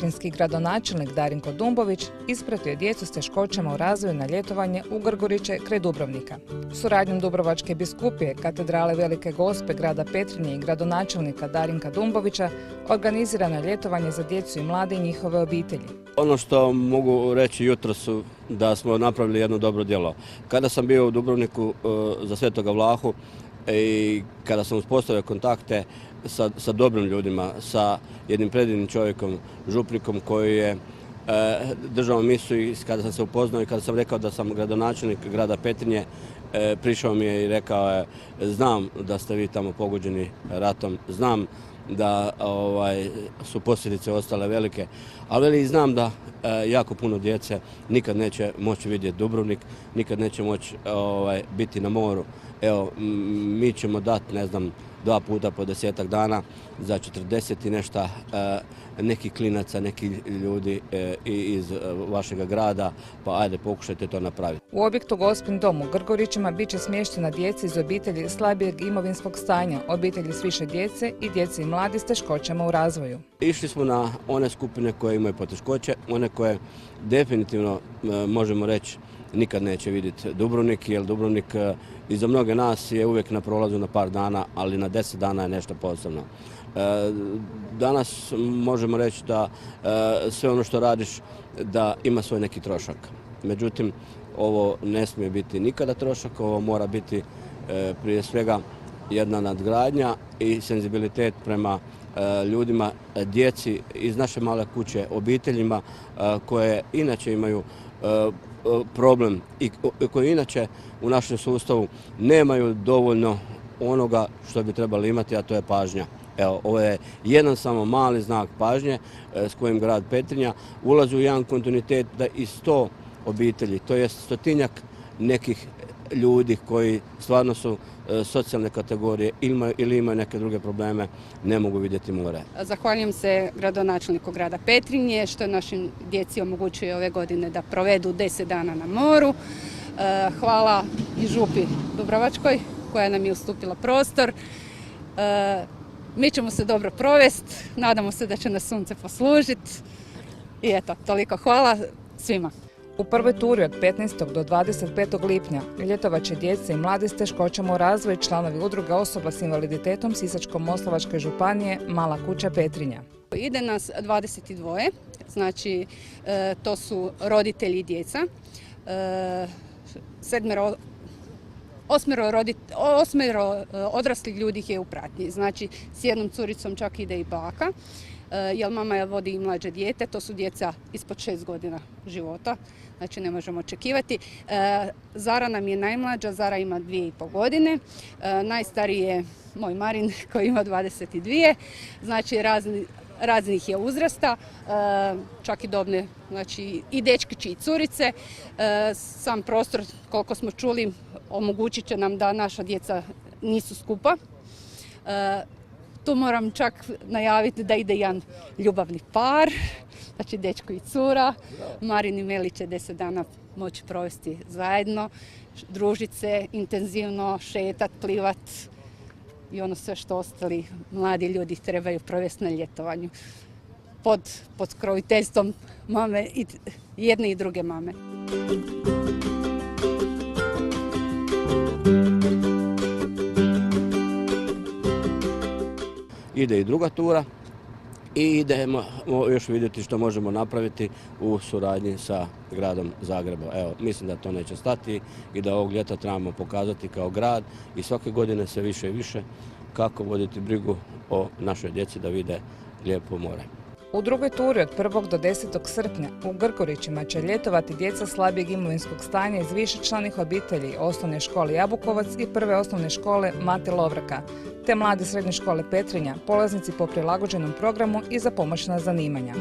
Petrinjski gradonačelnik Darinko Dumbović ispratio je djecu s teškoćama u razvoju na ljetovanje u Grguriće kraj Dubrovnika. Suradnjom Dubrovačke biskupije, katedrale Velike Gospe grada Petrinje i gradonačelnika Darinka Dumbovića organizirano je ljetovanje za djecu i mlade i njihove obitelji. Ono što mogu reći jutros da smo napravili jedno dobro djelo. Kada sam bio u Dubrovniku za Svetoga Vlahu i kada sam uspostavio kontakte sa dobrim ljudima, sa jednim predivnim čovjekom, župnikom koji je držao misu, i kada sam se upoznao i kada sam rekao da sam gradonačelnik grada Petrinje, prišao mi je i rekao je: znam da ste vi tamo pogođeni ratom, znam da su posljedice ostale velike, ali i znam da jako puno djece nikad neće moći vidjeti Dubrovnik, nikad neće moći biti na moru. Evo, mi ćemo dati, ne znam, 2 puta po 10-ak dana za 40 i nešto nekih klinaca, nekih ljudi iz vašega grada, pa ajde pokušajte to napraviti. U objektu Gospin dom u Grgurićima bit će smještena djeca iz obitelji slabijeg imovinskog stanja, obitelji s više djece i djece i mladi s teškoćama u razvoju. Išli smo na one skupine koje imaju poteškoće, one koje definitivno možemo reći nikad neće vidjeti Dubrovnik, jer Dubrovnik i za mnoge nas je uvijek na prolazu na par dana, ali na 10 dana je nešto posebno. Danas možemo reći da sve ono što radiš da ima svoj neki trošak. Međutim, ovo ne smije biti nikada trošak, ovo mora biti prije svega jedna nadgradnja i senzibilitet prema ljudima, djeci iz naše male kuće, obiteljima koje inače imaju problem i koji inače u našem sustavu nemaju dovoljno onoga što bi trebali imati, a to je pažnja. Evo, ovo je jedan samo mali znak pažnje s kojim grad Petrinja ulazi u jedan kontinuitet da i 100 obitelji, to je 100-tinjak nekih ljudi koji stvarno su socijalne kategorije ili imaju neke druge probleme, ne mogu vidjeti more. Zahvaljujem se gradonačelniku grada Petrinje što je našim djeci omogućio ove godine da provedu 10 dana na moru. Hvala i župi Dubrovačkoj koja nam je ustupila prostor. Mi ćemo se dobro provesti, nadamo se da će nas sunce poslužiti i eto, toliko hvala svima. U prvoj turi od 15. do 25. lipnja ljetovat će djeca i mladi s teškoćama u razvoju, članovi udruge osoba s invaliditetom Sisačko-moslavačke županije Mala kuća Petrinja. Ide nas 22, znači to su roditelji i djeca, 8 odraslih ljudi je u pratnji, znači s jednom curicom čak ide i baka, jer mama vodi i mlađe dijete, to su djeca ispod 6 godina života, znači ne možemo očekivati. Zara nam je najmlađa, Zara ima 2,5 godine, najstariji je moj Marin koji ima 22, znači raznih je uzrasta, čak i dobne, znači i dečkići i curice. Sam prostor, koliko smo čuli, omogućit će nam da naša djeca nisu skupa. Tu moram čak najaviti da ide jedan ljubavni par, znači dečko i cura. Marin i Meli će 10 dana moći provesti zajedno, družiti se, intenzivno šetat, plivat i ono sve što ostali mladi ljudi trebaju provesti na ljetovanju pod kroviteljstvom mame, jedne i druge mame. Ide i druga tura i idemo još vidjeti što možemo napraviti u suradnji sa gradom Zagrebom. Evo, mislim da to neće stati i da ovog ljeta trebamo pokazati kao grad i svake godine sve više i više kako voditi brigu o našoj djeci da vide lijepo more. U drugoj turi od 1. do 10. srpnja u Grgurićima će ljetovati djeca slabijeg imovinskog stanja iz višečlanih obitelji Osnovne škole Jabukovac i Prve osnovne škole Mate Lovraka, te mladi srednje škole Petrinja, polaznici po prilagođenom programu i za pomoćna zanimanja.